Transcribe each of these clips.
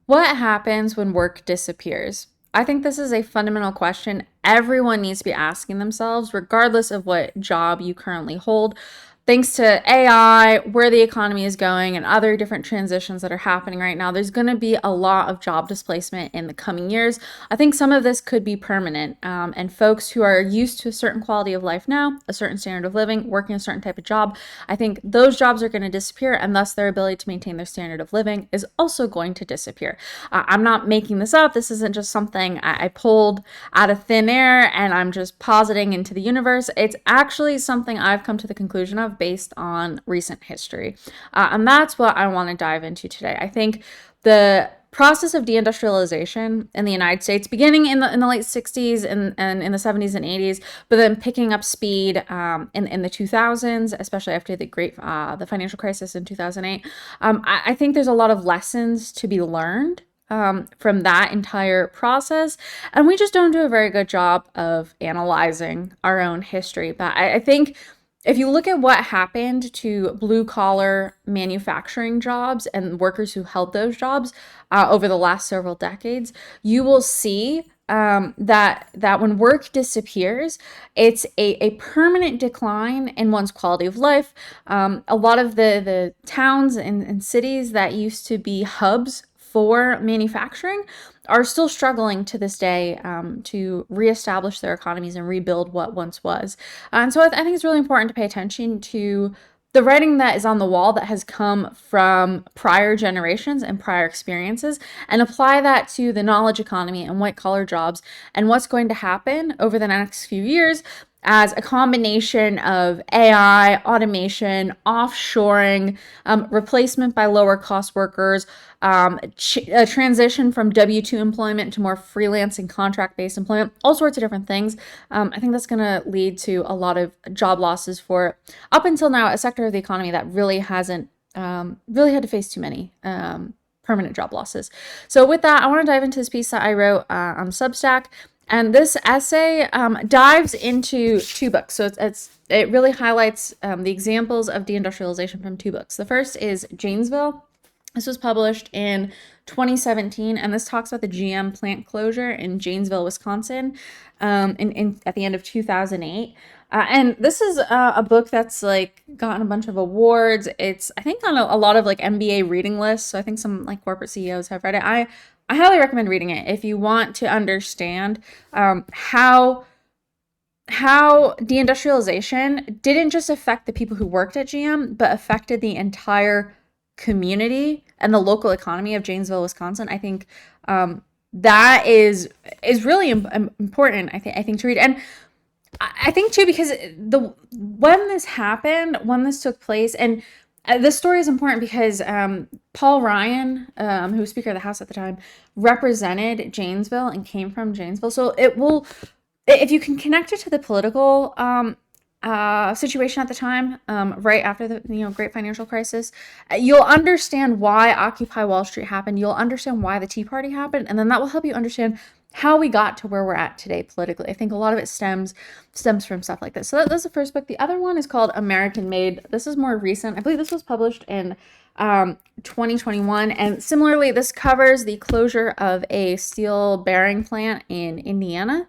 What happens when work disappears? I think this is a fundamental question everyone needs to be asking themselves, regardless of what job you currently hold. Thanks to AI, where the economy is going, and other different transitions that are happening right now, there's going to be a lot of job displacement in the coming years. I think some of this could be permanent, and folks who are used to a certain quality of life now, a certain standard of living, working a certain type of job, I think those jobs are going to disappear, and thus their ability to maintain their standard of living is also going to disappear. I'm not making this up. This isn't just something I pulled out of thin air and I'm just positing into the universe. It's actually something I've come to the conclusion of based on recent history. And that's what I want to dive into today. I think the process of deindustrialization in the United States, beginning in the late 60s and in the 70s and 80s, but then picking up speed in the 2000s, especially after the financial crisis in 2008. I think there's a lot of lessons to be learned from that entire process. And we just don't do a very good job of analyzing our own history. But I think if you look at what happened to blue collar manufacturing jobs and workers who held those jobs over the last several decades, you will see that when work disappears, it's a permanent decline in one's quality of life. A lot of the towns and cities that used to be hubs for manufacturing are still struggling to this day to reestablish their economies and rebuild what once was. And so I think it's really important to pay attention to the writing that is on the wall that has come from prior generations and prior experiences and apply that to the knowledge economy and white collar jobs and what's going to happen over the next few years as a combination of AI, automation, offshoring, replacement by lower cost workers, a transition from W-2 employment to more freelance and contract-based employment, all sorts of different things. I think that's going to lead to a lot of job losses for, up until now, a sector of the economy that really hasn't really had to face too many permanent job losses. So with that, I want to dive into this piece that I wrote on Substack. And this essay dives into two books. So it really highlights the examples of deindustrialization from two books. The first is Janesville. This was published in 2017, and this talks about the GM plant closure in Janesville, Wisconsin, at the end of 2008. And this is a book that's like gotten a bunch of awards. It's, I think, on a lot of like MBA reading lists. So I think some like corporate CEOs have read it. I highly recommend reading it if you want to understand how deindustrialization didn't just affect the people who worked at GM, but affected the entire community and the local economy of Janesville, Wisconsin. I think that is really important. I think to read, and I think too because when this took place, and this story is important because Paul Ryan, who was Speaker of the House at the time, represented Janesville and came from Janesville. So if you can connect it to the political situation at the time, right after the great financial crisis, you'll understand why Occupy Wall Street happened. You'll understand why the Tea Party happened, and then that will help you understand how we got to where we're at today politically. I think a lot of it stems from stuff like this. So that's the first book. The other one is called American Made. This is more recent. I believe this was published in 2021. And similarly, this covers the closure of a steel bearing plant in Indiana.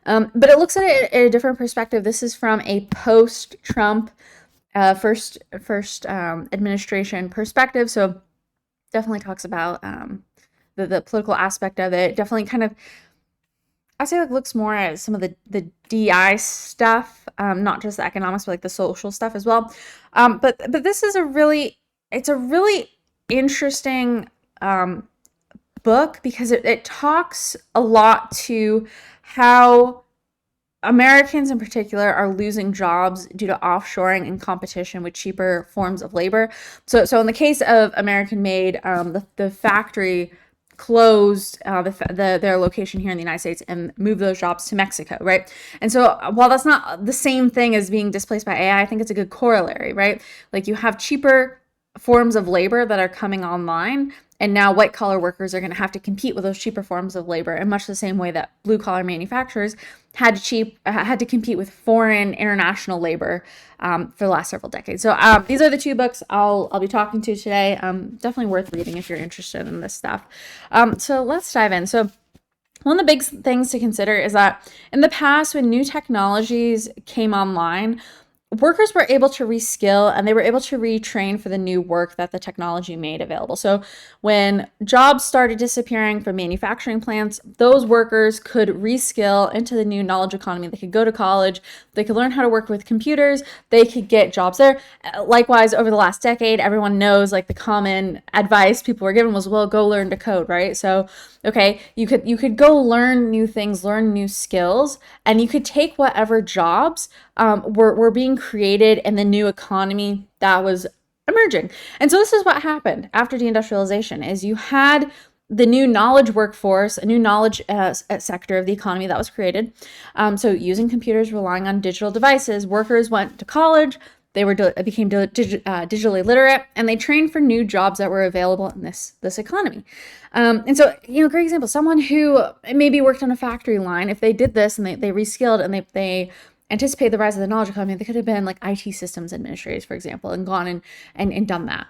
But it looks at it in a different perspective. This is from a post-Trump first administration perspective. So definitely talks about the political aspect of it. Definitely kind of, I say it looks more at some of the DI stuff, not just the economics, but like the social stuff as well. But this is a really interesting book because it talks a lot to how Americans in particular are losing jobs due to offshoring and competition with cheaper forms of labor. So in the case of American Made, the factory closed their location here in the United States and moved those jobs to Mexico, right? And so while that's not the same thing as being displaced by AI, I think it's a good corollary, right? Like you have cheaper forms of labor that are coming online. And now white collar workers are going to have to compete with those cheaper forms of labor in much the same way that blue collar manufacturers had to compete with foreign international labor for the last several decades. So these are the two books I'll be talking to today. Definitely worth reading if you're interested in this stuff. So let's dive in. So one of the big things to consider is that in the past, when new technologies came online, workers were able to reskill and they were able to retrain for the new work that the technology made available. So when jobs started disappearing from manufacturing plants, those workers could reskill into the new knowledge economy. They could go to college, they could learn how to work with computers, they could get jobs there. Likewise, over the last decade, everyone knows like the common advice people were given was, well, go learn to code, right? So okay, you could go learn new things, learn new skills, and you could take whatever jobs were being created in the new economy that was emerging. And so this is what happened after deindustrialization: is you had the new knowledge workforce, a new knowledge sector of the economy that was created. So using computers, relying on digital devices, workers went to college. They became digitally literate, and they trained for new jobs that were available in this economy. And so, great example, someone who maybe worked on a factory line, if they did this and they reskilled and they anticipated the rise of the knowledge economy, they could have been like IT systems administrators, for example, and gone and done that.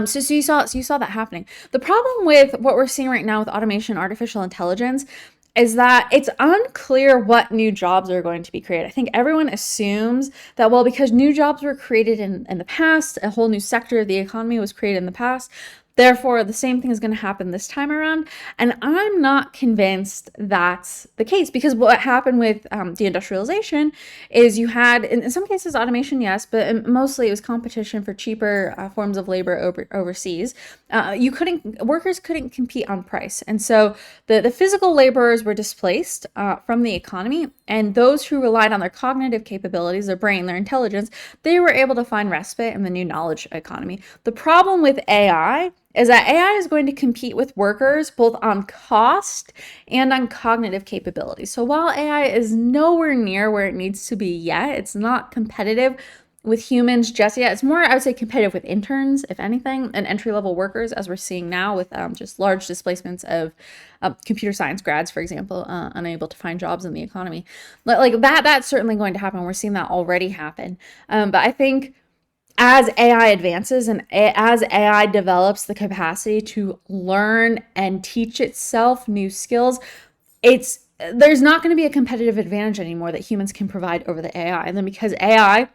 So you saw that happening. The problem with what we're seeing right now with automation, artificial intelligence, is that it's unclear what new jobs are going to be created. I think everyone assumes that, well, because new jobs were created in the past, a whole new sector of the economy was created in the past, therefore, the same thing is going to happen this time around. And I'm not convinced that's the case, because what happened with deindustrialization is you had, in some cases, automation, yes, but mostly it was competition for cheaper forms of labor overseas. Workers couldn't compete on price. And so the physical laborers were displaced from the economy, and those who relied on their cognitive capabilities, their brain, their intelligence, they were able to find respite in the new knowledge economy. The problem with AI is that AI is going to compete with workers both on cost and on cognitive capabilities. So while AI is nowhere near where it needs to be yet, it's not competitive with humans just yet. It's more, I would say, competitive with interns, if anything, and entry-level workers, as we're seeing now with just large displacements of computer science grads, for example, unable to find jobs in the economy. Like that's certainly going to happen. We're seeing that already happen. But I think as AI advances and as AI develops the capacity to learn and teach itself new skills, there's not going to be a competitive advantage anymore that humans can provide over the AI. And then because AI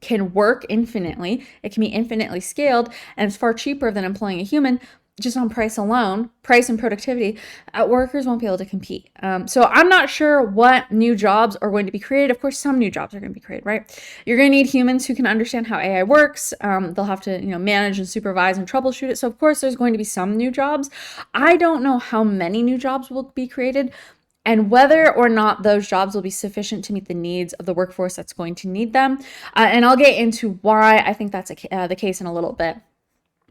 can work infinitely, it can be infinitely scaled, and it's far cheaper than employing a human, just on price alone, price and productivity, workers won't be able to compete. So I'm not sure what new jobs are going to be created. Of course, some new jobs are going to be created, right? You're going to need humans who can understand how AI works. They'll have to, manage and supervise and troubleshoot it. So of course, there's going to be some new jobs. I don't know how many new jobs will be created, and whether or not those jobs will be sufficient to meet the needs of the workforce that's going to need them. And I'll get into why I think that's the case in a little bit.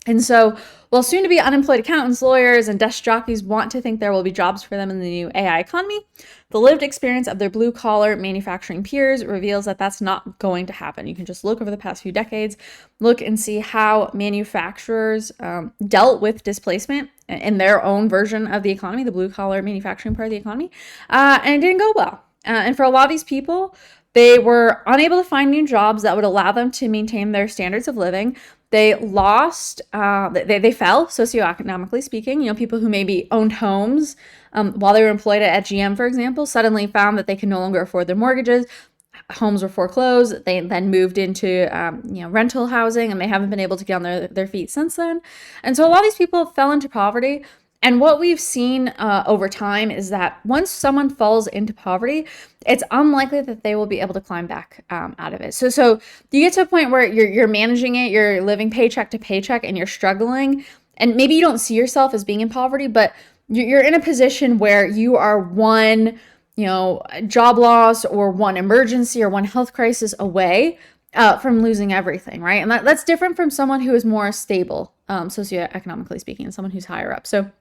And so, while soon-to-be unemployed accountants, lawyers, and desk jockeys want to think there will be jobs for them in the new AI economy, the lived experience of their blue-collar manufacturing peers reveals that that's not going to happen. You can just look over the past few decades, look and see how manufacturers dealt with displacement in their own version of the economy, the blue-collar manufacturing part of the economy, and it didn't go well. And for a lot of these people, they were unable to find new jobs that would allow them to maintain their standards of living. They lost, they fell socioeconomically speaking. People who maybe owned homes while they were employed at GM, for example, suddenly found that they could no longer afford their mortgages. Homes were foreclosed. They then moved into rental housing, and they haven't been able to get on their feet since then. And so a lot of these people fell into poverty. And what we've seen over time is that once someone falls into poverty, it's unlikely that they will be able to climb back out of it. So you get to a point where you're managing it, you're living paycheck to paycheck, and you're struggling. And maybe you don't see yourself as being in poverty, but you're in a position where you are one, job loss or one emergency or one health crisis away from losing everything, right? And that's different from someone who is more stable, socioeconomically speaking, and someone who's higher up. So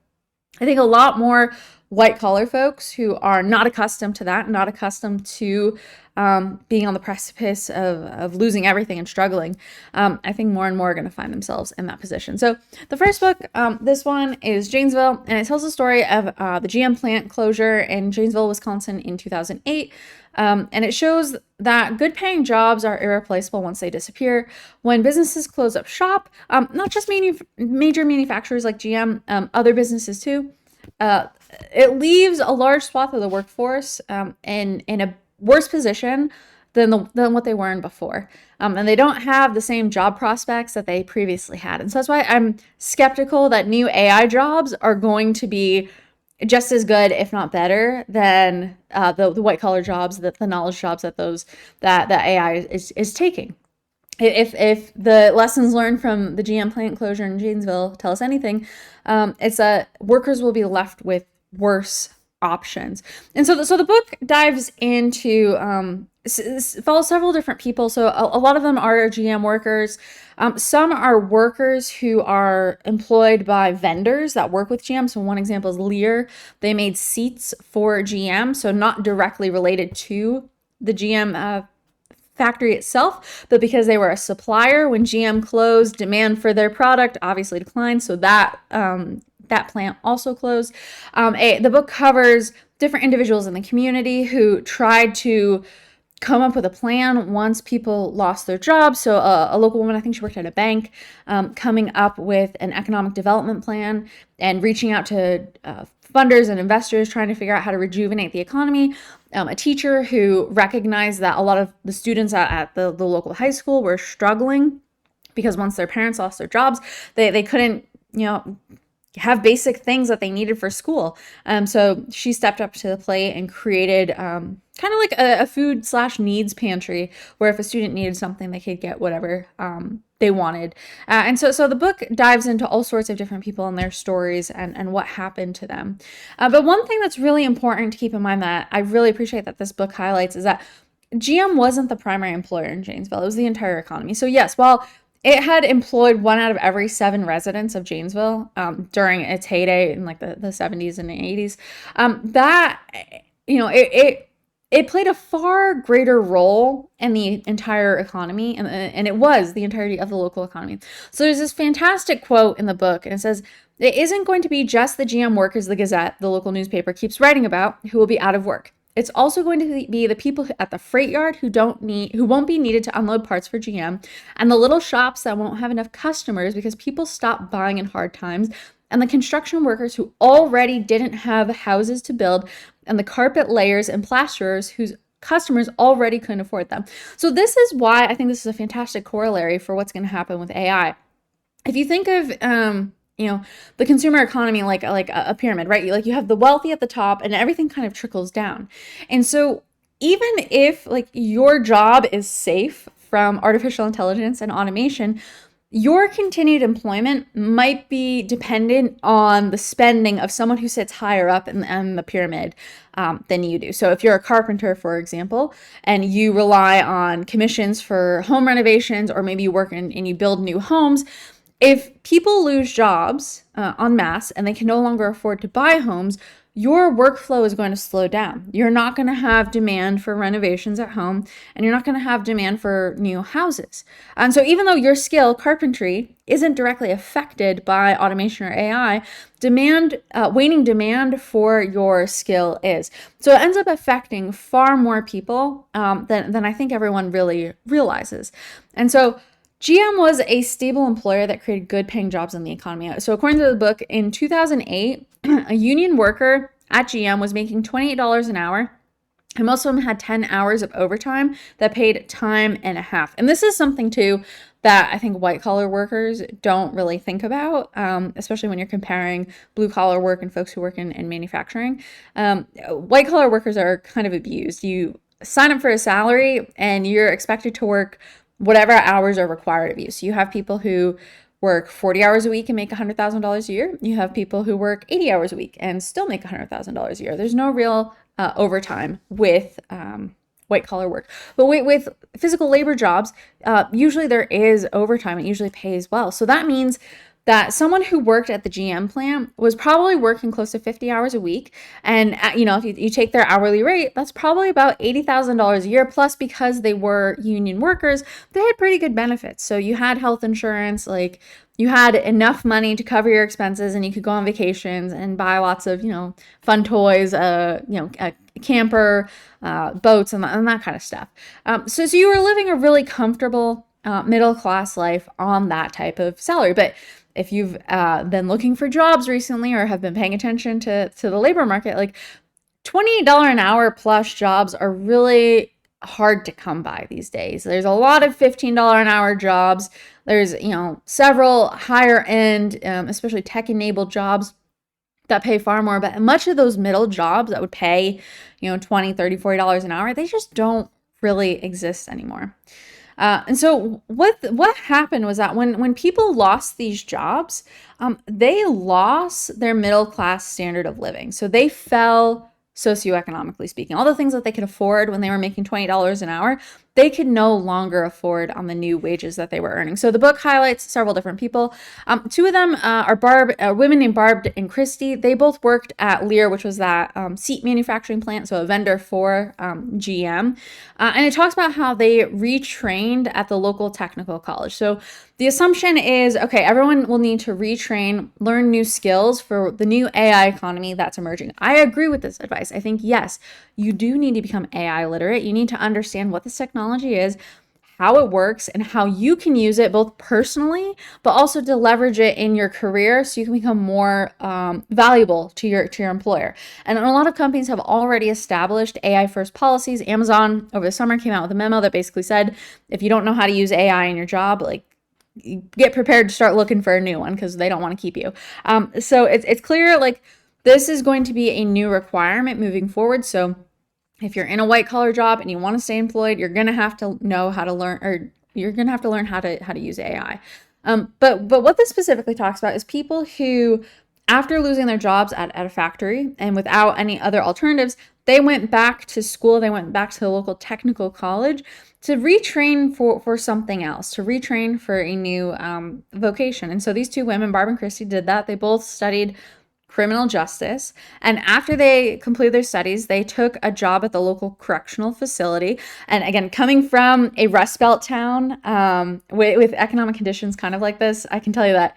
I think a lot more white collar folks who are not accustomed to that, not accustomed to being on the precipice of losing everything and struggling. I think more and more are going to find themselves in that position. So the first book, this one is Janesville, and it tells the story of the GM plant closure in Janesville, Wisconsin in 2008. And it shows that good paying jobs are irreplaceable once they disappear. When businesses close up shop, not just major manufacturers like GM, other businesses too, it leaves a large swath of the workforce in a worse position than what they were in before. And they don't have the same job prospects that they previously had. And so that's why I'm skeptical that new AI jobs are going to be just as good, if not better, than the white collar jobs, the knowledge jobs that AI is taking. If the lessons learned from the GM plant closure in Janesville tell us anything, it's that workers will be left with worse options. And so the book dives into follows several different people. So a lot of them are GM workers. Some are workers who are employed by vendors that work with GM. So one example is Lear. They made seats for GM, so not directly related to the GM factory itself, but because they were a supplier, when GM closed, demand for their product obviously declined. So that plant also closed. The book covers different individuals in the community who tried to come up with a plan once people lost their jobs. So a local woman, I think she worked at a bank, coming up with an economic development plan and reaching out to funders and investors, trying to figure out how to rejuvenate the economy. A teacher who recognized that a lot of the students at the local high school were struggling because once their parents lost their jobs, they couldn't, have basic things that they needed for school. So she stepped up to the plate and created kind of like a food/needs pantry, where if a student needed something, they could get whatever they wanted. And so the book dives into all sorts of different people and their stories and what happened to them. But one thing that's really important to keep in mind that I really appreciate that this book highlights is that GM wasn't the primary employer in Janesville. It was the entire economy. So yes, while it had employed 1 out of every 7 residents of Janesville during its heyday in like the 70s and the 80s. It played a far greater role in the entire economy, and it was the entirety of the local economy. So there's this fantastic quote in the book, and it says, "It isn't going to be just the GM workers the Gazette, the local newspaper, keeps writing about, who will be out of work. It's also going to be the people at the freight yard who won't be needed to unload parts for GM, and the little shops that won't have enough customers because people stop buying in hard times, and the construction workers who already didn't have houses to build, and the carpet layers and plasterers whose customers already couldn't afford them." So this is why I think this is a fantastic corollary for what's going to happen with AI. If you think of the consumer economy like a pyramid, right? Like you have the wealthy at the top and everything kind of trickles down. And so even if like your job is safe from artificial intelligence and automation, your continued employment might be dependent on the spending of someone who sits higher up in the pyramid than you do. So if you're a carpenter, for example, and you rely on commissions for home renovations, or maybe you work and you build new homes, if people lose jobs en masse and they can no longer afford to buy homes, your workflow is going to slow down. You're not going to have demand for renovations at home, and you're not going to have demand for new houses. And so even though your skill, carpentry, isn't directly affected by automation or AI, waning demand for your skill is. So it ends up affecting far more people than I think everyone really realizes. And so GM was a stable employer that created good paying jobs in the economy. So according to the book, in 2008, a union worker at GM was making $28 an hour, and most of them had 10 hours of overtime that paid time and a half. And this is something too that I think white collar workers don't really think about, especially when you're comparing blue collar work and folks who work in manufacturing. White collar workers are kind of abused. You sign up for a salary and you're expected to work whatever hours are required of you. So you have people who work 40 hours a week and make $100,000 a year. You have people who work 80 hours a week and still make $100,000 a year. There's no real overtime with white collar work. But with physical labor jobs, usually there is overtime. It usually pays well. So that means that someone who worked at the GM plant was probably working close to 50 hours a week. And, if you take their hourly rate, that's probably about $80,000 a year. Plus, because they were union workers, they had pretty good benefits. So you had health insurance, like you had enough money to cover your expenses, and you could go on vacations and buy lots of, fun toys, a camper, boats, and that kind of stuff. So you were living a really comfortable middle class life on that type of salary. But if you've been looking for jobs recently or have been paying attention to the labor market, like $28 an hour plus jobs are really hard to come by these days. There's a lot of $15 an hour jobs. There's, several higher end, especially tech enabled jobs that pay far more. But much of those middle jobs that would pay, $20, $30, $40 an hour, they just don't really exist anymore. And so what happened was that when people lost these jobs, they lost their middle class standard of living. So they fell socioeconomically speaking. All the things that they could afford when they were making $20 an hour, they could no longer afford on the new wages that they were earning. So the book highlights several different people. Two of them are women named Barb and Christy. They both worked at Lear, which was that seat manufacturing plant, so a vendor for GM. And it talks about how they retrained at the local technical college. So the assumption is, okay, everyone will need to retrain, learn new skills for the new AI economy that's emerging. I agree with this advice. I think, yes, you do need to become AI literate. You need to understand what this technology is, how it works, and how you can use it both personally, but also to leverage it in your career so you can become more valuable to your employer. And a lot of companies have already established AI first policies. Amazon over the summer came out with a memo that basically said, if you don't know how to use AI in your job, like, get prepared to start looking for a new one because they don't want to keep you. So it's clear, like, this is going to be a new requirement moving forward. So if you're in a white collar job and you want to stay employed, you're going to have to know how to learn, or you're going to have to learn how to use AI. But what this specifically talks about is people who, after losing their jobs at a factory and without any other alternatives, they went back to school, they went back to the local technical college to retrain for something else, to retrain for a new vocation. And so these two women, Barb and Christy, did that. They both studied criminal justice. And after they completed their studies, they took a job at the local correctional facility. And again, coming from a Rust Belt town with economic conditions kind of like this, I can tell you that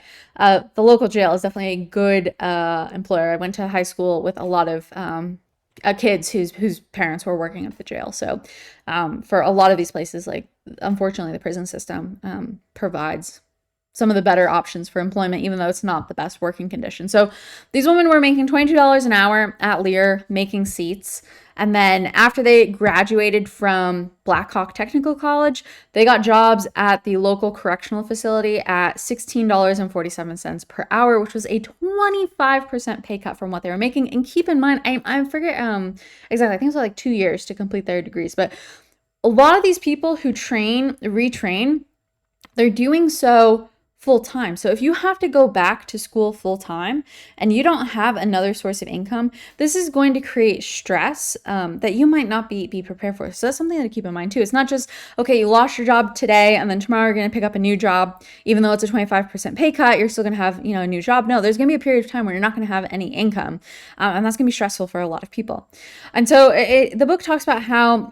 the local jail is definitely a good employer. I went to high school with a lot of kids whose parents were working at the jail. So for a lot of these places, like, unfortunately, the prison system provides some of the better options for employment, even though it's not the best working condition. So these women were making $22 an hour at Lear, making seats. And then after they graduated from Black Hawk Technical College, they got jobs at the local correctional facility at $16.47 per hour, which was a 25% pay cut from what they were making. And keep in mind, I forget exactly, I think it was like 2 years to complete their degrees. But a lot of these people who retrain, they're doing so full time. So if you have to go back to school full time and you don't have another source of income, this is going to create stress that you might not be prepared for. So that's something to keep in mind too. It's not just, okay, you lost your job today and then tomorrow you're going to pick up a new job. Even though it's a 25% pay cut, you're still going to have, a new job. No, there's going to be a period of time where you're not going to have any income. And that's going to be stressful for a lot of people. And so the book talks about how,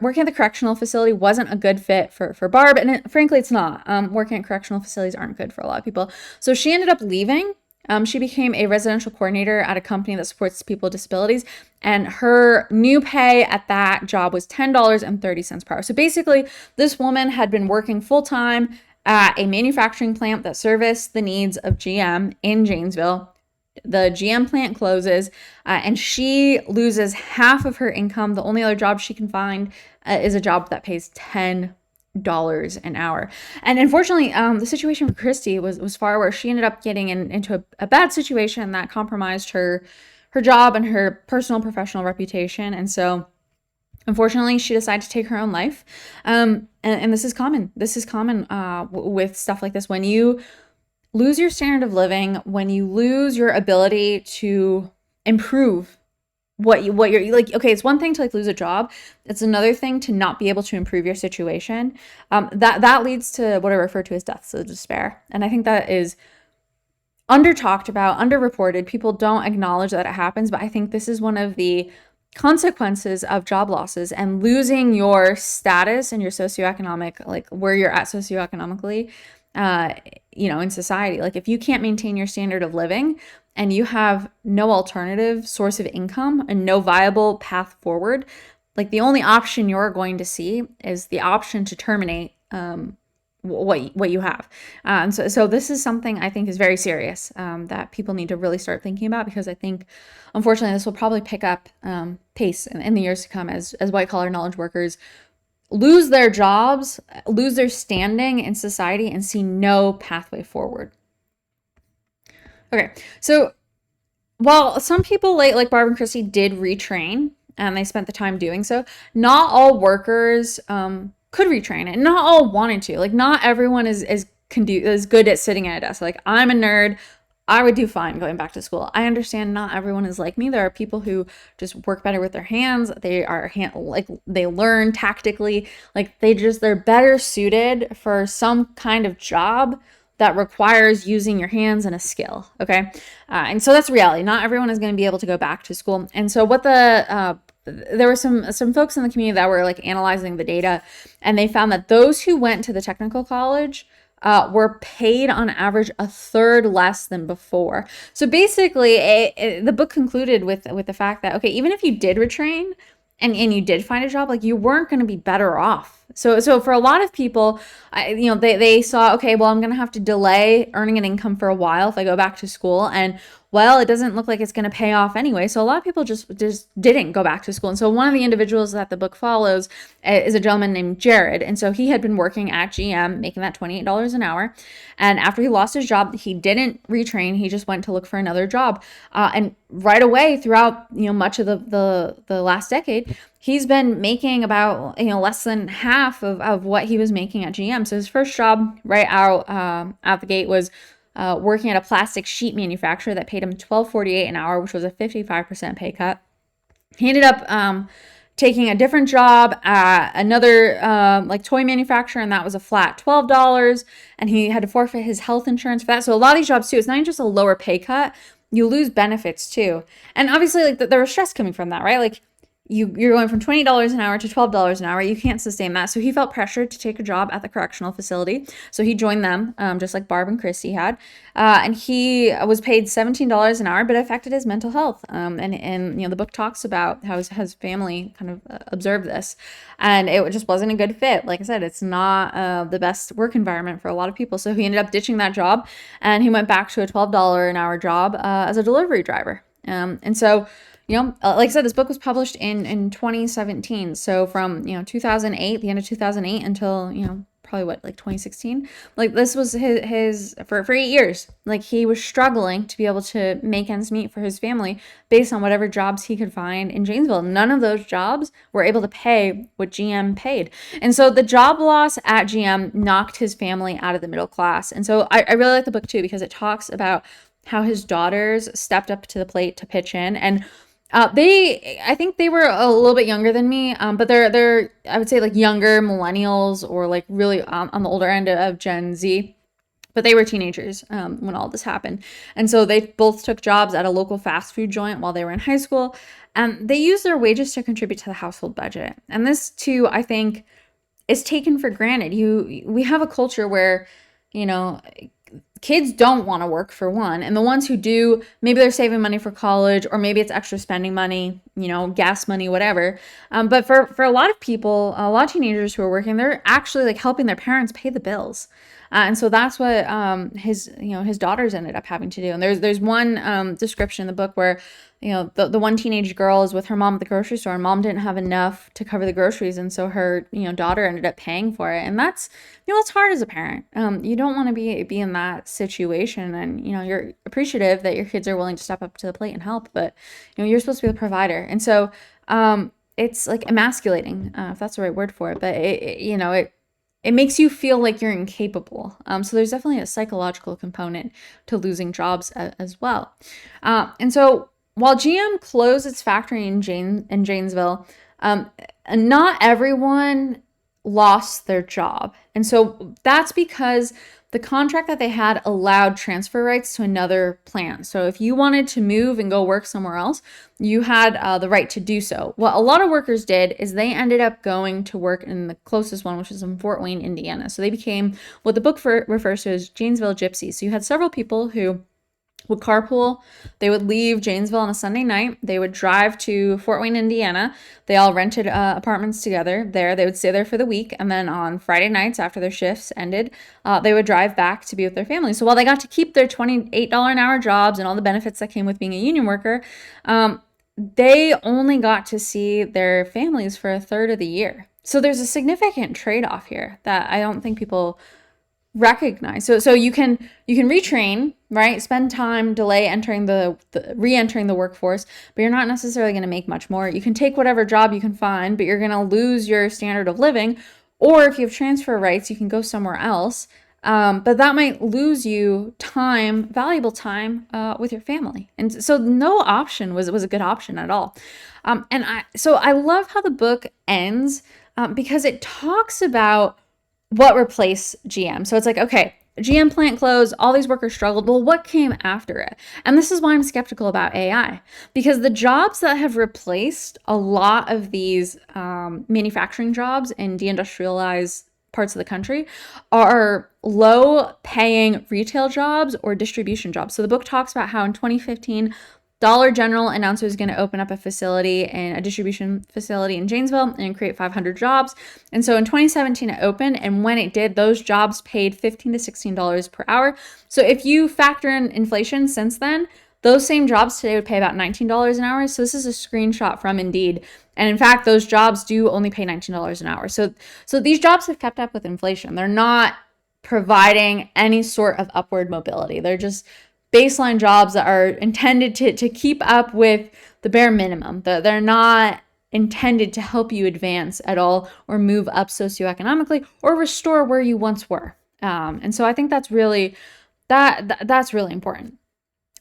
working at the correctional facility wasn't a good fit for Barb. And frankly, it's not. Working at correctional facilities aren't good for a lot of people. So she ended up leaving. She became a residential coordinator at a company that supports people with disabilities. And her new pay at that job was $10.30 per hour. So basically, this woman had been working full time at a manufacturing plant that serviced the needs of GM in Janesville. The GM plant closes and she loses half of her income. The only other job she can find is a job that pays $10 an hour. And unfortunately, the situation for Christy was far worse. She ended up getting into a bad situation that compromised her job and her personal professional reputation. And so unfortunately, she decided to take her own life. And this is common. This is common with stuff like this. When you lose your standard of living, when you lose your ability to improve what you're like, okay, it's one thing to lose a job. It's another thing to not be able to improve your situation. That leads to what I refer to as deaths of despair. And I think that is under talked about, underreported. People don't acknowledge that it happens, but I think this is one of the consequences of job losses and losing your status and your socioeconomic, like where you're at socioeconomically, uh, in society. Like if you can't maintain your standard of living and you have no alternative source of income and no viable path forward, like the only option you're going to see is the option to terminate what you have. So this is something I think is very serious, that people need to really start thinking about, because I think, unfortunately, this will probably pick up pace in the years to come as white collar knowledge workers lose their jobs, lose their standing in society, and see no pathway forward. Okay, so while some people like Barb and Christy did retrain and they spent the time doing so, not all workers could retrain, and not all wanted to. Like not everyone is good at sitting at a desk. Like I'm a nerd. I would do fine going back to school. I understand not everyone is like me. There are people who just work better with their hands. They are like they learn tactically. Like they're better suited for some kind of job that requires using your hands and a skill. Okay. And so that's reality. Not everyone is going to be able to go back to school. And so there were some folks in the community that were like analyzing the data, and they found that those who went to the technical college were paid on average a third less than before. So basically, the book concluded with the fact that, okay, even if you did retrain and you did find a job, like you weren't going to be better off. So for a lot of people, they saw, okay, well, I'm going to have to delay earning an income for a while if I go back to school, and well, it doesn't look like it's going to pay off anyway. So a lot of people just didn't go back to school. And so one of the individuals that the book follows is a gentleman named Jared. And so he had been working at GM, making that $28 an hour. And after he lost his job, he didn't retrain. He just went to look for another job. And right away, throughout the last decade, he's been making about less than half of what he was making at GM. So his first job right out the gate was working at a plastic sheet manufacturer that paid him $12.48 an hour, which was a 55% pay cut. He ended up taking a different job at another like toy manufacturer, and that was a flat $12, and he had to forfeit his health insurance for that. So a lot of these jobs too, it's not even just a lower pay cut, you lose benefits too. And obviously like there was stress coming from that, right? Like you're going from $20 an hour to $12 an hour. You can't sustain that. So he felt pressured to take a job at the correctional facility. So he joined them, just like Barb and Christy had. And he was paid $17 an hour, but it affected his mental health. And the book talks about how his family kind of observed this. And it just wasn't a good fit. Like I said, it's not the best work environment for a lot of people. So he ended up ditching that job, and he went back to a $12 an hour job as a delivery driver. And so, like I said, this book was published in 2017. So from, 2008, the end of 2008 until, probably like 2016, like this was his for 8 years. Like he was struggling to be able to make ends meet for his family based on whatever jobs he could find in Janesville. None of those jobs were able to pay what GM paid. And so the job loss at GM knocked his family out of the middle class. And so I really like the book too, because it talks about how his daughters stepped up to the plate to pitch in. And I think they were a little bit younger than me, but they're I would say like younger millennials, or like really on the older end of Gen Z. But they were teenagers when all this happened. And so they both took jobs at a local fast food joint while they were in high school. And they used their wages to contribute to the household budget. And this too, I think, is taken for granted. We have a culture where, kids don't want to work, for one, and the ones who do, maybe they're saving money for college, or maybe it's extra spending money, gas money, whatever. But for a lot of people, a lot of teenagers who are working, they're actually like helping their parents pay the bills. And so that's what his daughters ended up having to do. And there's one description in the book where the one teenage girl is with her mom at the grocery store, and mom didn't have enough to cover the groceries, and so her daughter ended up paying for it. And that's it's hard as a parent. You don't want to be in that situation, and you're appreciative that your kids are willing to step up to the plate and help, but you're supposed to be the provider. And so it's like emasculating, if that's the right word for it, but it makes you feel like you're incapable. So there's definitely a psychological component to losing jobs as well. And so while GM closed its factory in Janesville, not everyone lost their job. And so that's because the contract that they had allowed transfer rights to another plant. So if you wanted to move and go work somewhere else, you had the right to do so. What a lot of workers did is they ended up going to work in the closest one, which is in Fort Wayne, Indiana. So they became what the book refers to as Janesville gypsies. So you had several people who would carpool. They would leave Janesville on a Sunday night. They would drive to Fort Wayne, Indiana. They all rented apartments together there. They would stay there for the week. And then on Friday nights, after their shifts ended, they would drive back to be with their families. So while they got to keep their $28 an hour jobs and all the benefits that came with being a union worker, they only got to see their families for a third of the year. So there's a significant trade-off here that I don't think people recognize. So you can retrain, right? Spend time, delay entering re-entering the workforce, but you're not necessarily going to make much more. You can take whatever job you can find, but you're going to lose your standard of living. Or if you have transfer rights, you can go somewhere else. But that might lose you time, valuable time with your family. And so no option was a good option at all. So I love how the book ends because it talks about what replaced GM. So it's like, okay, GM plant closed, all these workers struggled. Well, what came after it? And this is why I'm skeptical about AI, because the jobs that have replaced a lot of these manufacturing jobs in deindustrialized parts of the country are low paying retail jobs or distribution jobs. So the book talks about how in 2015, Dollar General announced it was going to open up a distribution facility in Janesville and create 500 jobs. And so in 2017, it opened. And when it did, those jobs paid $15 to $16 per hour. So if you factor in inflation since then, those same jobs today would pay about $19 an hour. So this is a screenshot from Indeed. And in fact, those jobs do only pay $19 an hour. So these jobs have kept up with inflation. They're not providing any sort of upward mobility. They're just baseline jobs that are intended to keep up with the bare minimum. They're not intended to help you advance at all or move up socioeconomically or restore where you once were. And so I think that's really important.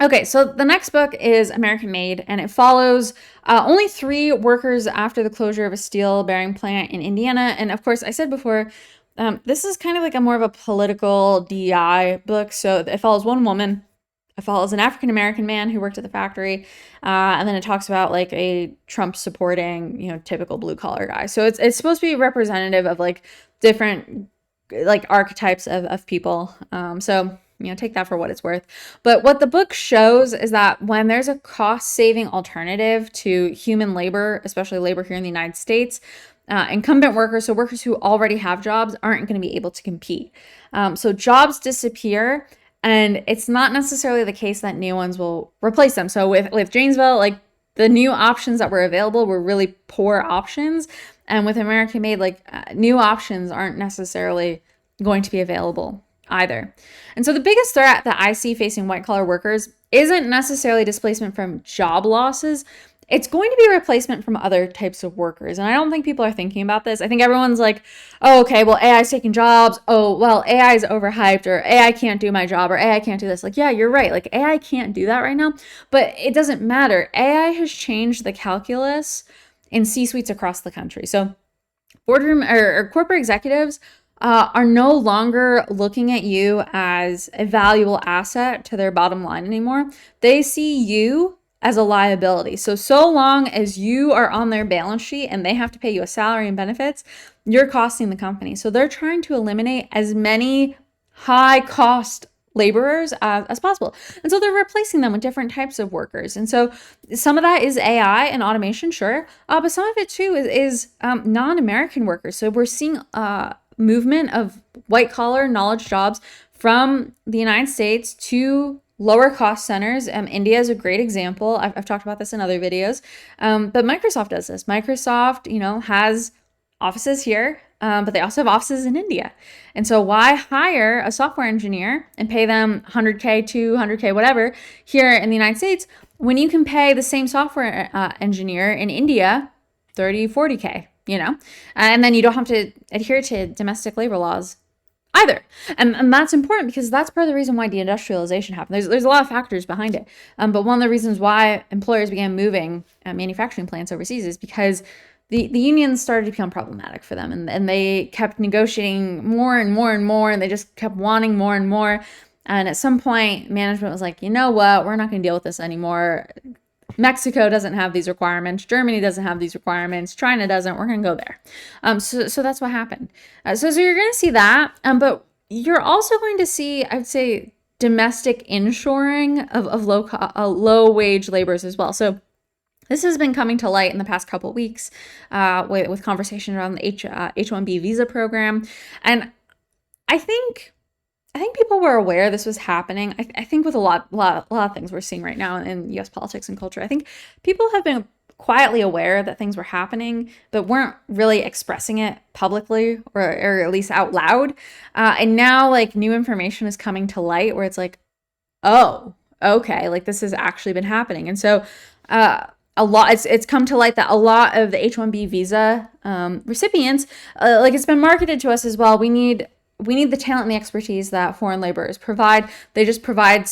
Okay, so the next book is American Made, and it follows only 3 workers after the closure of a steel bearing plant in Indiana. And of course, I said before, this is kind of like more of a political DEI book. So it follows one woman. It follows an African-American man who worked at the factory. And then it talks about like a Trump supporting, typical blue collar guy. So it's supposed to be representative of like different like archetypes of people. So take that for what it's worth. But what the book shows is that when there's a cost-saving alternative to human labor, especially labor here in the United States, incumbent workers, so workers who already have jobs, aren't going to be able to compete. So jobs disappear. And it's not necessarily the case that new ones will replace them. So with Janesville, like the new options that were available were really poor options. And with American Made, new options aren't necessarily going to be available either. And so the biggest threat that I see facing white collar workers isn't necessarily displacement from job losses. It's going to be replacement from other types of workers. And I don't think people are thinking about this. I think everyone's like, oh, okay, well, AI is taking jobs. Oh, well, AI is overhyped, or AI can't do my job, or AI can't do this. Like, yeah, you're right. Like, AI can't do that right now, but it doesn't matter. AI has changed the calculus in C-suites across the country. So boardroom or corporate executives are no longer looking at you as a valuable asset to their bottom line anymore. They see you as a liability. So long as you are on their balance sheet and they have to pay you a salary and benefits, you're costing the company. So they're trying to eliminate as many high cost laborers as possible. And so they're replacing them with different types of workers. And so some of that is AI and automation, sure. But some of it too is non-American workers. So we're seeing movement of white collar knowledge jobs from the United States to lower cost centers. India is a great example. I've talked about this in other videos. But Microsoft does this. Microsoft, has offices here, but they also have offices in India. And so why hire a software engineer and pay them 100K, 200K, whatever, here in the United States, when you can pay the same software engineer in India 30, 40K, and then you don't have to adhere to domestic labor laws either. And that's important because that's part of the reason why deindustrialization happened. There's a lot of factors behind it. But one of the reasons why employers began moving manufacturing plants overseas is because the unions started to become problematic for them, and they kept negotiating more and more and more, and they just kept wanting more and more. And at some point, management was like, you know what, we're not going to deal with this anymore. Mexico doesn't have these requirements. Germany doesn't have these requirements. China doesn't. We're going to go there. So that's what happened. So you're going to see that. But you're also going to see, I would say, domestic inshoring of low wage laborers as well. So this has been coming to light in the past couple of weeks with conversation around the H-1B visa program. And I think people were aware this was happening. I think with a lot of things we're seeing right now in U.S. politics and culture, I think people have been quietly aware that things were happening, but weren't really expressing it publicly or at least out loud. And now, like, new information is coming to light where it's like, oh, okay, like this has actually been happening. And so it's come to light that a lot of the H-1B visa recipients, like it's been marketed to us as well. We need the talent and the expertise that foreign laborers provide. They just provide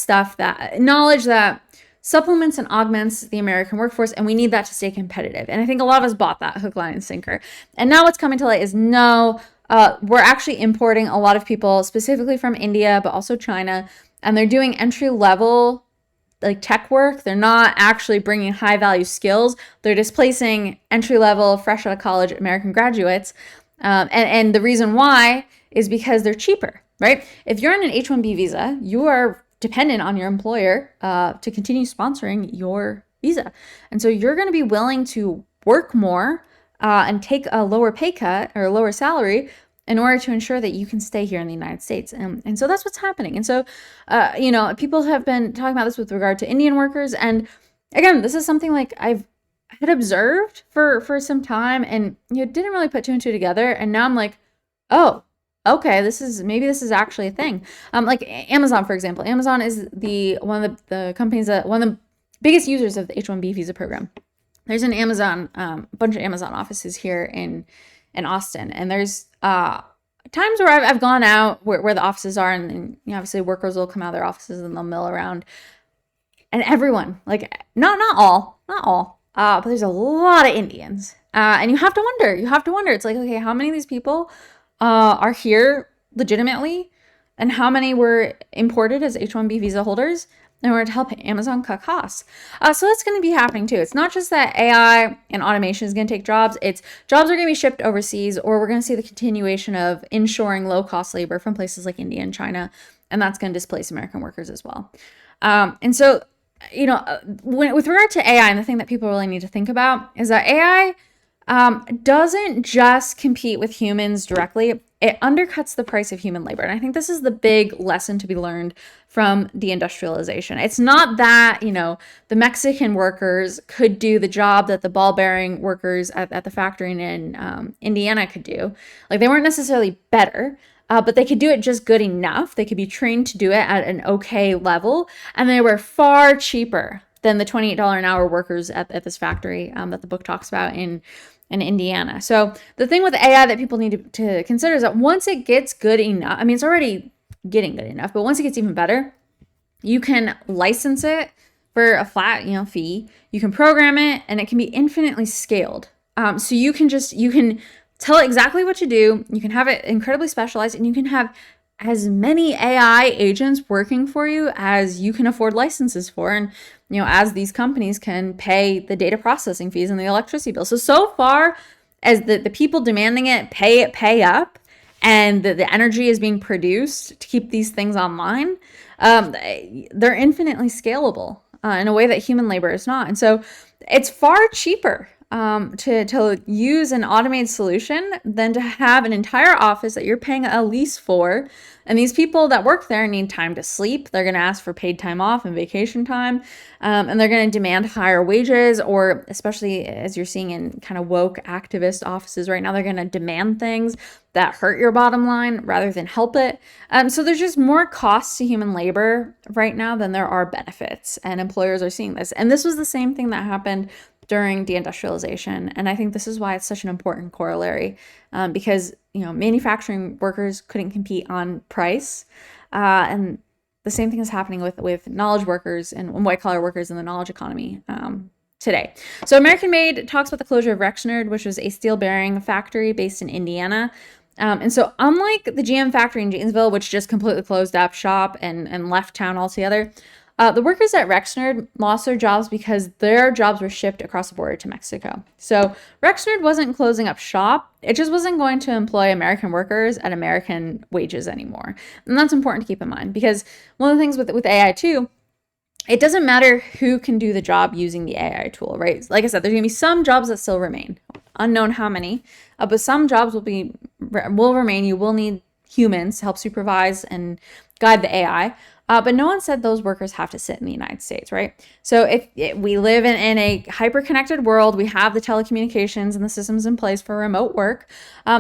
knowledge that supplements and augments the American workforce, and we need that to stay competitive. And I think a lot of us bought that hook, line, and sinker. And now what's coming to light is no, we're actually importing a lot of people, specifically from India, but also China, and they're doing entry-level like tech work. They're not actually bringing high value skills. They're displacing entry-level, fresh out of college American graduates. And the reason why is because they're cheaper, right? If you're on an H-1B visa, you are dependent on your employer to continue sponsoring your visa. And so you're going to be willing to work more and take a lower pay cut or a lower salary in order to ensure that you can stay here in the United States. And so that's what's happening. And so, people have been talking about this with regard to Indian workers. And again, this is something like I had observed for some time and didn't really put two and two together. And now I'm like, oh, okay, this is actually a thing. Like Amazon, for example. Amazon is one of the companies one of the biggest users of the H-1B visa program. There's an Amazon, bunch of Amazon offices here in Austin, and there's times where I've gone out where the offices are, and obviously workers will come out of their offices and they'll mill around, and everyone, like not all, but there's a lot of Indians, and you have to wonder. It's like, okay, how many of these people are here legitimately, and how many were imported as H-1B visa holders in order to help Amazon cut costs? So that's going to be happening too. It's not just that AI and automation is going to take jobs. It's jobs are going to be shipped overseas, or we're going to see the continuation of inshoring low-cost labor from places like India and China, and that's going to displace American workers as well. And so, with regard to AI, and the thing that people really need to think about is that AI doesn't just compete with humans directly. It undercuts the price of human labor. And I think this is the big lesson to be learned from deindustrialization. It's not that, the Mexican workers could do the job that the ball bearing workers at the factory in Indiana could do. Like, they weren't necessarily better, but they could do it just good enough. They could be trained to do it at an okay level. And they were far cheaper than the $28 an hour workers at this factory that the book talks about in Indiana. So the thing with AI that people need to consider is that once it gets good enough, it's already getting good enough, but once it gets even better, you can license it for a flat, fee. You can program it, and it can be infinitely scaled. So you can tell it exactly what to do. You can have it incredibly specialized, and you can have as many AI agents working for you as you can afford licenses for. And, as these companies can pay the data processing fees and the electricity bill. So far as the people demanding it pay up, and the energy is being produced to keep these things online, they're infinitely scalable in a way that human labor is not. And so it's far cheaper to use an automated solution than to have an entire office that you're paying a lease for. And these people that work there need time to sleep. They're going to ask for paid time off and vacation time. And they're going to demand higher wages, or especially as you're seeing in kind of woke activist offices right now, they're going to demand things that hurt your bottom line rather than help it. So there's just more costs to human labor right now than there are benefits. And employers are seeing this. And this was the same thing that happened during deindustrialization. And I think this is why it's such an important corollary, because, manufacturing workers couldn't compete on price. And the same thing is happening with knowledge workers and white collar workers in the knowledge economy. today. So American Made talks about the closure of Rexnord, which was a steel bearing factory based in Indiana. And so unlike the GM factory in Janesville, which just completely closed up shop and left town altogether, the workers at Rexnord lost their jobs because their jobs were shipped across the border to Mexico. So Rexnord wasn't closing up shop. It just wasn't going to employ American workers at American wages anymore. And that's important to keep in mind because one of the things with AI too, it doesn't matter who can do the job using the AI tool, right? Like I said, there's going to be some jobs that still remain, unknown how many, but some jobs will remain. You will need humans to help supervise and guide the AI. But no one said those workers have to sit in the United States, right? So if we live in a hyper-connected world, we have the telecommunications and the systems in place for remote work.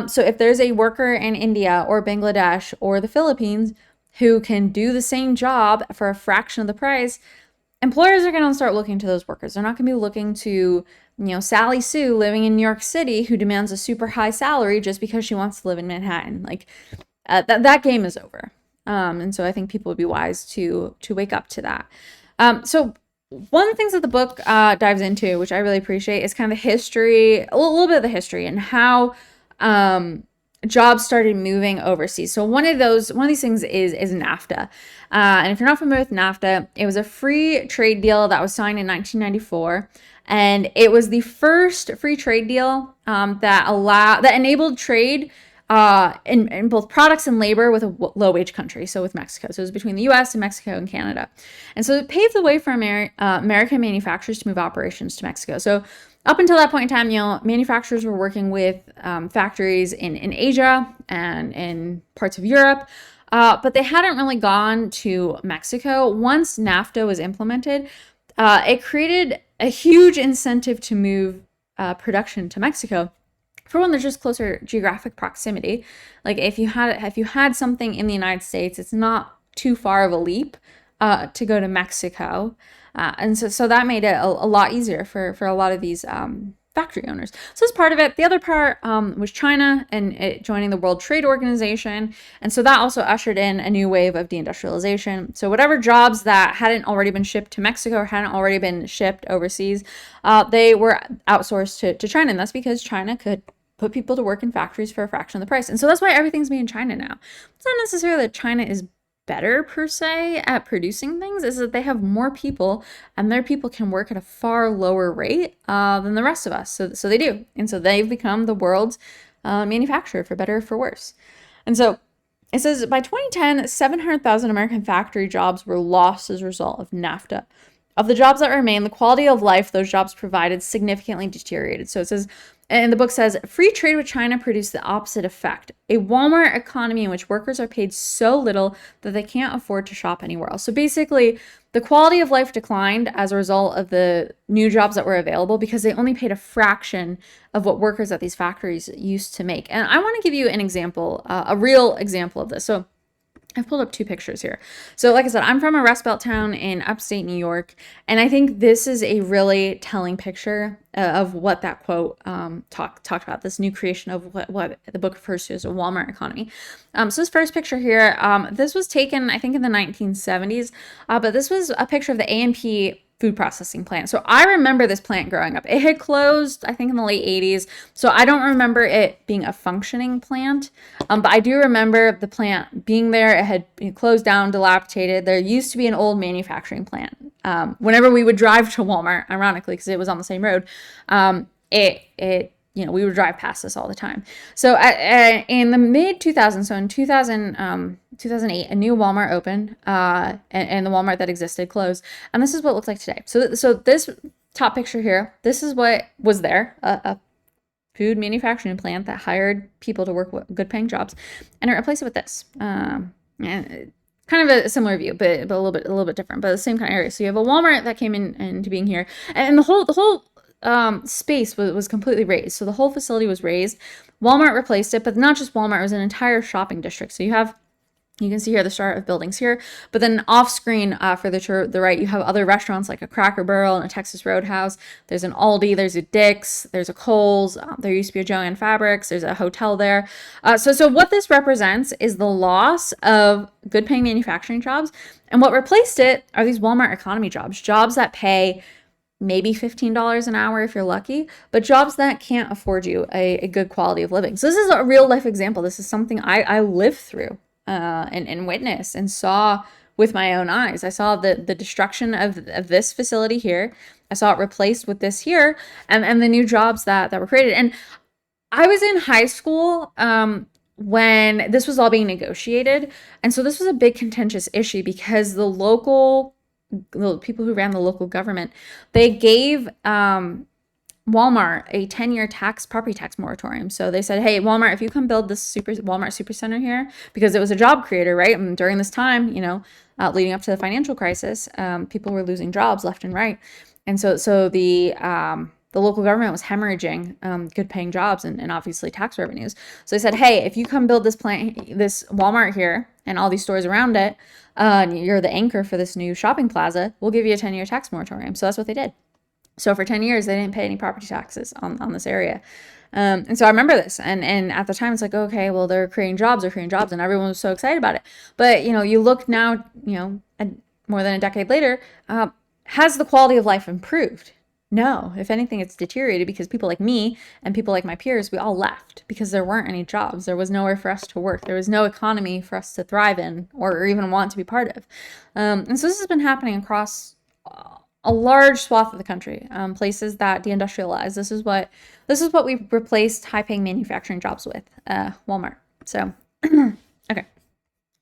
So if there's a worker in India or Bangladesh or the Philippines who can do the same job for a fraction of the price, employers are going to start looking to those workers. They're not going to be looking to, Sally Sue living in New York City who demands a super high salary just because she wants to live in Manhattan. Like that game is over. And so I think people would be wise to wake up to that. So one of the things that the book dives into, which I really appreciate, is kind of the history, a little bit of the history and how jobs started moving overseas. So one of these things is NAFTA. And if you're not familiar with NAFTA, it was a free trade deal that was signed in 1994. And it was the first free trade deal that enabled trade in both products and labor with a low wage country, so with Mexico. So it was between the US and Mexico and Canada. And so it paved the way for American manufacturers to move operations to Mexico. So up until that point in time, manufacturers were working with factories in Asia and in parts of Europe, but they hadn't really gone to Mexico. Once NAFTA was implemented, it created a huge incentive to move production to Mexico. For one, there's just closer geographic proximity. Like if you had something in the United States, it's not too far of a leap to go to Mexico. And so that made it a lot easier for a lot of these factory owners. So that's part of it. The other part was China and it joining the World Trade Organization. And so that also ushered in a new wave of deindustrialization. So whatever jobs that hadn't already been shipped to Mexico or hadn't already been shipped overseas, they were outsourced to China. And that's because China could put people to work in factories for a fraction of the price. And so that's why everything's made in China now. It's not necessarily that China is better per se at producing things, is that they have more people and their people can work at a far lower rate than the rest of us. So they do. And so they've become the world's manufacturer, for better or for worse. And so it says by 2010, 700,000 American factory jobs were lost as a result of NAFTA. Of the jobs that remain, the quality of life those jobs provided significantly deteriorated. So it says, and the book says, free trade with China produced the opposite effect. A Walmart economy in which workers are paid so little that they can't afford to shop anywhere else. So basically, the quality of life declined as a result of the new jobs that were available because they only paid a fraction of what workers at these factories used to make. And I want to give you an example, a real example of this. So I've pulled up two pictures here. So like I said, I'm from a Rust Belt town in upstate New York, and I think this is a really telling picture of what that quote talked about, this new creation of what the book refers to as a Walmart economy. So this first picture here, this was taken, I think, in the 1970s, but this was a picture of the A&P food processing plant. So I remember this plant growing up. It had closed, I think, in the late 80s. So I don't remember it being a functioning plant. But I do remember the plant being there. It had closed down, dilapidated. There used to be an old manufacturing plant. Whenever we would drive to Walmart, ironically, because it was on the same road, we would drive past this all the time. So in the mid 2000s, so in 2008, a new Walmart opened, and the Walmart that existed closed. And this is what it looks like today. So this top picture here, this is what was there, a food manufacturing plant that hired people to work with good paying jobs, and it replaced it with this. And kind of a similar view, but a little bit different, but the same kind of area. So you have a Walmart that came into being here, and the whole space was completely raised. So the whole facility was raised. Walmart replaced it, but not just Walmart, it was an entire shopping district. So you can see here the start of buildings here, but then off screen for the right, you have other restaurants like a Cracker Barrel and a Texas Roadhouse. There's an Aldi, there's a Dick's, there's a Kohl's, there used to be a Joann Fabrics, there's a hotel there. So what this represents is the loss of good paying manufacturing jobs, and what replaced it are these Walmart economy jobs that pay maybe $15 an hour if you're lucky, but jobs that can't afford you a good quality of living. So this is a real life example. This is something I lived through and witnessed and saw with my own eyes. I saw the destruction of this facility here. I saw it replaced with this here, and the new jobs that were created. And I was in high school when this was all being negotiated. And so this was a big contentious issue because the people who ran the local government, they gave Walmart a 10-year property tax moratorium. So they said, hey, Walmart, if you come build this Walmart Supercenter here, because it was a job creator, right? And during this time, leading up to the financial crisis, people were losing jobs left and right. And so the local government was hemorrhaging good paying jobs and obviously tax revenues. So they said, hey, if you come build this Walmart here and all these stores around it, you're the anchor for this new shopping plaza, we'll give you a 10-year tax moratorium. So that's what they did. So for 10 years, they didn't pay any property taxes on this area. And so I remember this. And at the time, it's like, okay, well, they're creating jobs. And everyone was so excited about it. But, you look now, more than a decade later, has the quality of life improved? No. If anything, it's deteriorated because people like me and people like my peers, we all left because there weren't any jobs. There was nowhere for us to work. There was no economy for us to thrive in or even want to be part of. And so this has been happening across a large swath of the country, places that deindustrialize. This is what we've replaced high-paying manufacturing jobs with, Walmart. So, okay,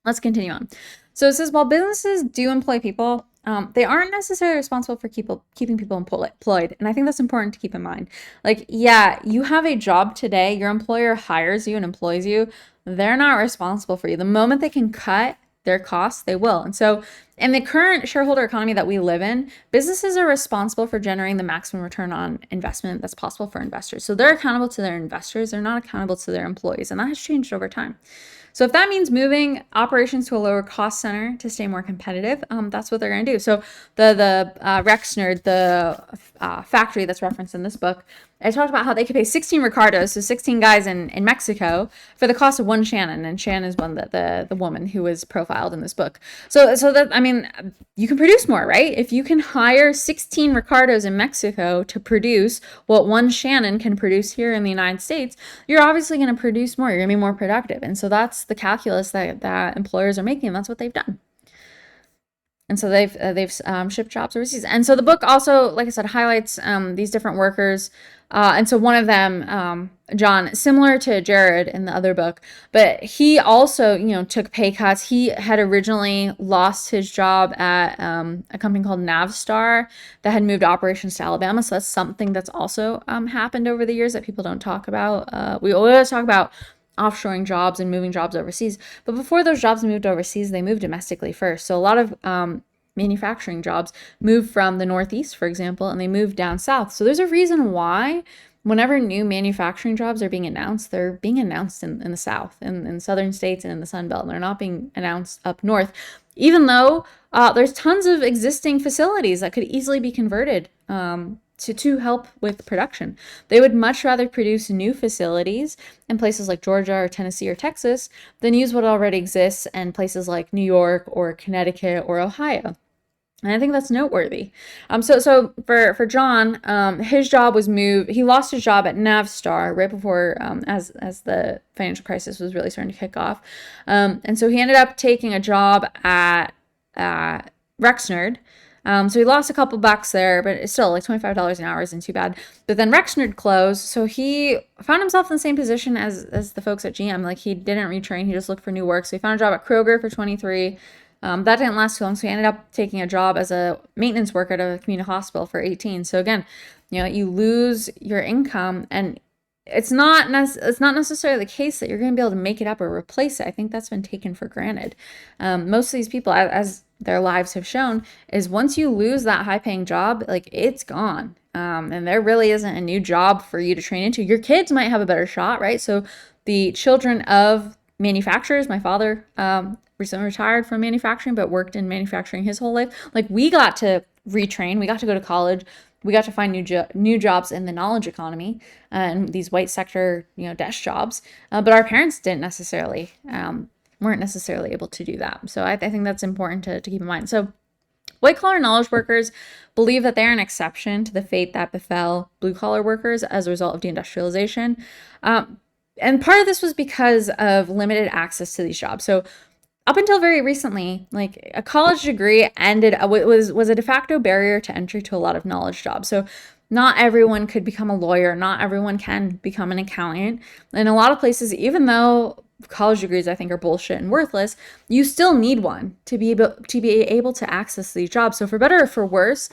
let's continue on. So it says, while businesses do employ people, they aren't necessarily responsible for keeping people employed. And I think that's important to keep in mind. Like, yeah, you have a job today, your employer hires you and employs you. They're not responsible for you. The moment they can cut their costs, they will. And so in the current shareholder economy that we live in, businesses are responsible for generating the maximum return on investment that's possible for investors. So they're accountable to their investors. They're not accountable to their employees. And that has changed over time. So if that means moving operations to a lower cost center to stay more competitive, that's what they're going to do. So the Rexnord, the factory that's referenced in this book, I talked about how they could pay 16 Ricardos, so 16 guys in Mexico, for the cost of one Shannon. And Shannon is one that the woman who was profiled in this book. So that, I mean, you can produce more, right? If you can hire 16 Ricardos in Mexico to produce what one Shannon can produce here in the United States, you're obviously going to produce more. You're going to be more productive. And so that's the calculus that employers are making. And that's what they've done. And so they've shipped jobs overseas. And so the book also, like I said, highlights these different workers. And so one of them, John, similar to Jared in the other book, but he also, took pay cuts. He had originally lost his job at a company called Navstar that had moved operations to Alabama. So that's something that's also happened over the years that people don't talk about. We always talk about offshoring jobs and moving jobs overseas. But before those jobs moved overseas, they moved domestically first. So a lot of manufacturing jobs moved from the Northeast, for example, and they moved down south. So there's a reason why whenever new manufacturing jobs are being announced, they're being announced in the South, in southern states and in the Sun Belt. They're not being announced up north, even though there's tons of existing facilities that could easily be converted to help with production. They would much rather produce new facilities in places like Georgia or Tennessee or Texas than use what already exists in places like New York or Connecticut or Ohio. And I think that's noteworthy. So for John, his job was moved. He lost his job at Navstar right before, as the financial crisis was really starting to kick off. And so he ended up taking a job at Rexnord. So he lost a couple bucks there, but it's still like $25 an hour isn't too bad. But then Rexnord closed, so he found himself in the same position as the folks at GM. Like, he didn't retrain, he just looked for new work. So he found a job at Kroger for 23. That didn't last too long, so he ended up taking a job as a maintenance worker at a community hospital for 18. So again, you lose your income, and it's not necessarily the case that you're going to be able to make it up or replace it. I think that's been taken for granted. Most of these people, as their lives have shown, is once you lose that high-paying job, like, it's gone. And there really isn't a new job for you to train into. Your kids might have a better shot, right? So the children of manufacturers, my father recently retired from manufacturing, but worked in manufacturing his whole life. Like, we got to retrain, we got to go to college, we got to find new jobs in the knowledge economy and these white sector, desk jobs. But our parents weren't necessarily able to do that. So I think that's important to keep in mind. So White collar knowledge workers believe that they're an exception to the fate that befell blue collar workers as a result of deindustrialization. And part of this was because of limited access to these jobs. So up until very recently, like a college degree was a de facto barrier to entry to a lot of knowledge jobs. So not everyone could become a lawyer, not everyone can become an accountant. In a lot of places, even though college degrees I think are bullshit and worthless, you still need one to be able to access these jobs. So for better or for worse,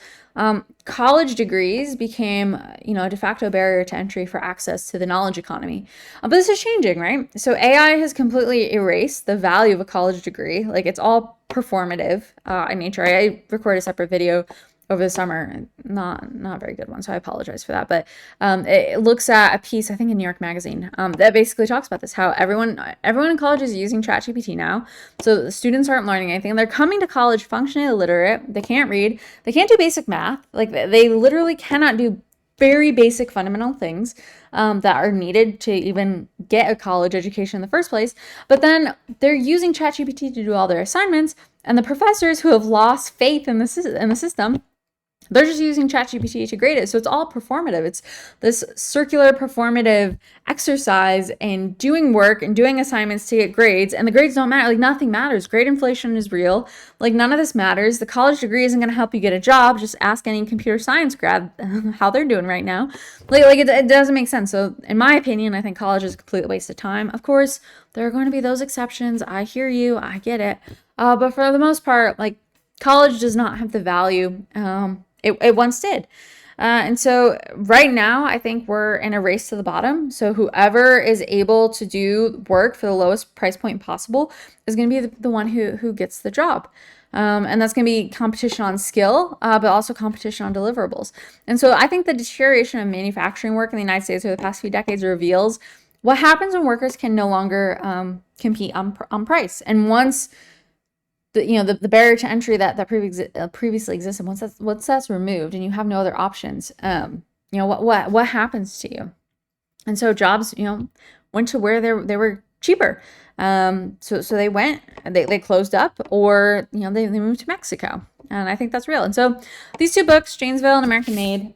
college degrees became, a de facto barrier to entry for access to the knowledge economy. But this is changing, right? So AI has completely erased the value of a college degree. Like, it's all performative in nature. I recorded a separate video over the summer, not a very good one, so I apologize for that. But it looks at a piece, I think in New York Magazine, that basically talks about this, how everyone in college is using ChatGPT now. So the students aren't learning anything. They're coming to college functionally illiterate. They can't read. They can't do basic math. Like, they literally cannot do very basic fundamental things that are needed to even get a college education in the first place. But then they're using ChatGPT to do all their assignments, and the professors who have lost faith in the system, they're just using ChatGPT to grade it. So it's all performative. It's this circular performative exercise in doing work and doing assignments to get grades. And the grades don't matter. Like, nothing matters. Grade inflation is real. Like, none of this matters. The college degree isn't going to help you get a job. Just ask any computer science grad how they're doing right now. It doesn't make sense. So in my opinion, I think college is a complete waste of time. Of course, there are going to be those exceptions. I hear you. I get it. But for the most part, like, college does not have the value it once did. And so right now, I think we're in a race to the bottom. So whoever is able to do work for the lowest price point possible is going to be the one who gets the job. And that's going to be competition on skill, but also competition on deliverables. And so I think the deterioration of manufacturing work in the United States over the past few decades reveals what happens when workers can no longer compete on price. And once the barrier to entry that previously existed, once that's removed and you have no other options, what happens to you? And so jobs, went to where they were cheaper. So they went, they closed up, or they moved to Mexico. And I think that's real. And so these two books, Janesville and American Made,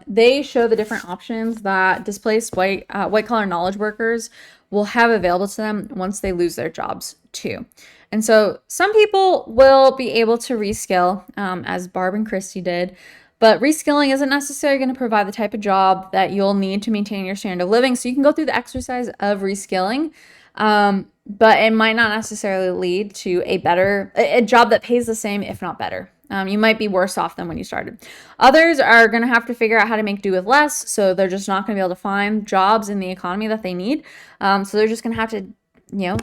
they show the different options that displaced white collar knowledge workers will have available to them once they lose their jobs too. And so some people will be able to reskill, as Barb and Christy did, but reskilling isn't necessarily going to provide the type of job that you'll need to maintain your standard of living. So you can go through the exercise of reskilling, but it might not necessarily lead to a job that pays the same, if not better. You might be worse off than when you started. Others are going to have to figure out how to make do with less, so they're just not going to be able to find jobs in the economy that they need. So they're just going to have to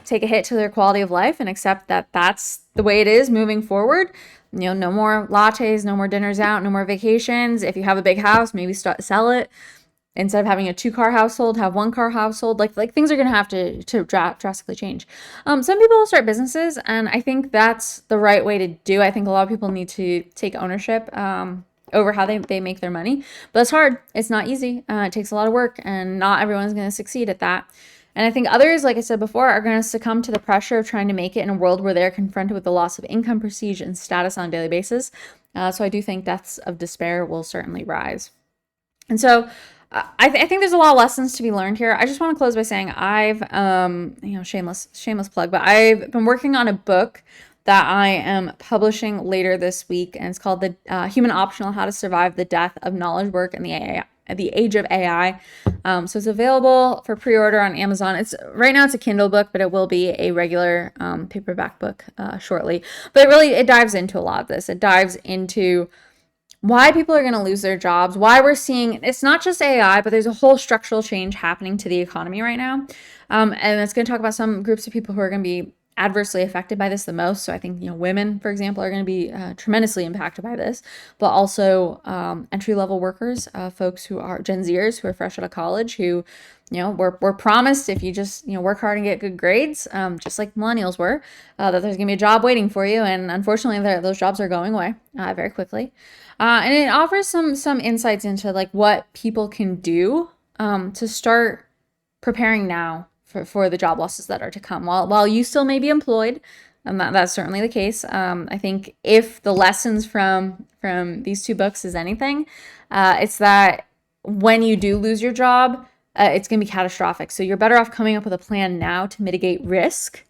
take a hit to their quality of life and accept that that's the way it is moving forward. No more lattes, no more dinners out, no more vacations. If you have a big house, maybe sell it. Instead of having a 2-car household, have 1-car household. Like things are going to have to drastically change. Some people will start businesses, and I think that's the right way to do. I think a lot of people need to take ownership over how they make their money. But it's hard. It's not easy. It takes a lot of work, and not everyone's going to succeed at that. And I think others, like I said before, are going to succumb to the pressure of trying to make it in a world where they're confronted with the loss of income, prestige, and status on a daily basis. So I do think deaths of despair will certainly rise. And so I think there's a lot of lessons to be learned here. I just want to close by saying I've, shameless plug, but I've been working on a book that I am publishing later this week, and it's called The Human Optional: How to Survive the Death of Knowledge Work in the Age of AI. So it's available for pre-order on Amazon. Right now it's a Kindle book, but it will be a regular paperback book shortly. But it dives into a lot of this. It dives into why people are going to lose their jobs, why we're seeing, it's not just AI, but there's a whole structural change happening to the economy right now. And it's going to talk about some groups of people who are going to be adversely affected by this the most. So I think, women, for example, are going to be tremendously impacted by this, but also entry-level workers, folks who are Gen Zers, who are fresh out of college, who, we're promised if you just, work hard and get good grades, just like millennials were, that there's going to be a job waiting for you. And unfortunately, those jobs are going away very quickly. And it offers some insights into like what people can do to start preparing now for the job losses that are to come. While you still may be employed, And that's certainly the case. I think if the lessons from these two books is anything, it's that when you do lose your job, it's going to be catastrophic. So you're better off coming up with a plan now to mitigate risk,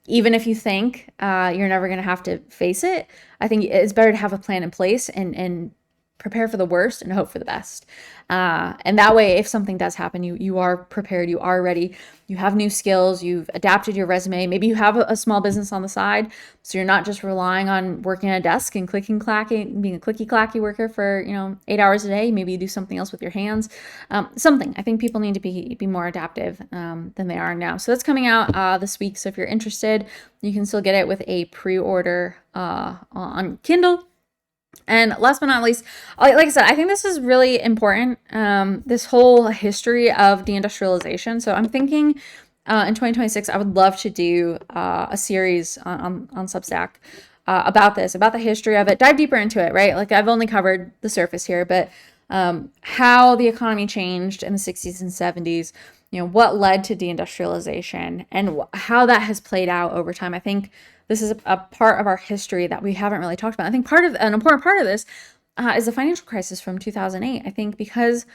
even if you think you're never going to have to face it. I think it's better to have a plan in place and prepare for the worst and hope for the best. And that way, if something does happen, you are prepared, you are ready, you have new skills, you've adapted your resume. Maybe you have a small business on the side, so you're not just relying on working at a desk and clicking clacking, being a clicky clacky worker for 8 hours a day. Maybe you do something else with your hands. Something. I think people need to be more adaptive than they are now. So that's coming out this week. So if you're interested, you can still get it with a pre-order on Kindle. And last but not least, like I said, I think this is really important, this whole history of deindustrialization. So I'm thinking in 2026, I would love to do a series on Substack about this, about the history of it, dive deeper into it, right? Like I've only covered the surface here, but how the economy changed in the 60s and 70s, what led to deindustrialization and how that has played out over time. I think this is a part of our history that we haven't really talked about. I think an important part of this is the financial crisis from 2008. I think because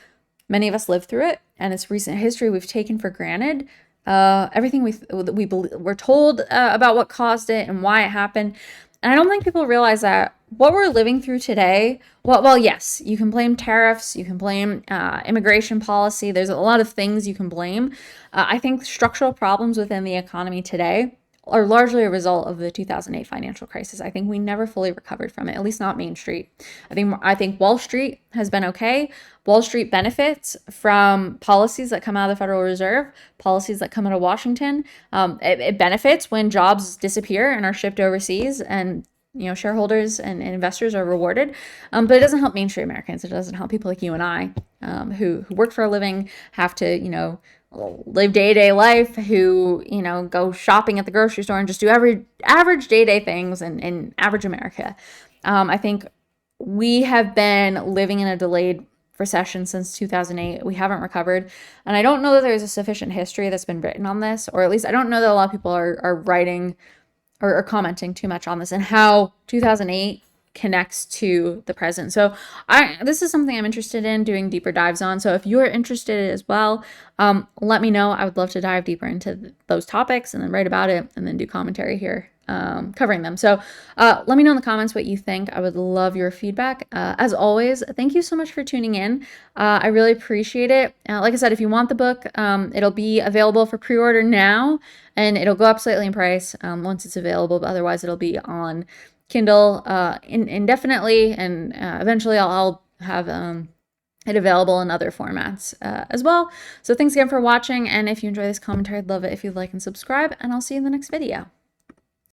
many of us lived through it and it's recent history, we've taken for granted everything we're told about what caused it and why it happened. And I don't think people realize that what we're living through today, well, yes, you can blame tariffs, you can blame immigration policy. There's a lot of things you can blame. I think structural problems within the economy today are largely a result of the 2008 financial crisis. I think we never fully recovered from it, at least not Main Street. I think Wall Street has been okay. Wall Street benefits from policies that come out of the Federal Reserve, policies that come out of Washington. It benefits when jobs disappear and are shipped overseas, and shareholders and investors are rewarded. But it doesn't help Main Street Americans. It doesn't help people like you and I, who work for a living, have to live day-to-day life, who go shopping at the grocery store and just do average day-to-day things in average America. I think we have been living in a delayed recession since 2008. We haven't recovered, and I don't know that there's a sufficient history that's been written on this, or at least I don't know that a lot of people are writing or commenting too much on this and how 2008 connects to the present. So this is something I'm interested in doing deeper dives on. So if you're interested as well, let me know. I would love to dive deeper into those topics and then write about it and then do commentary here covering them. So let me know in the comments what you think. I would love your feedback. As always, thank you so much for tuning in. I really appreciate it. Like I said, if you want the book, it'll be available for pre-order now, and it'll go up slightly in price once it's available, but otherwise it'll be on Kindle indefinitely, and eventually I'll have it available in other formats as well. So thanks again for watching, and if you enjoy this commentary, I'd love it if you'd like and subscribe, and I'll see you in the next video.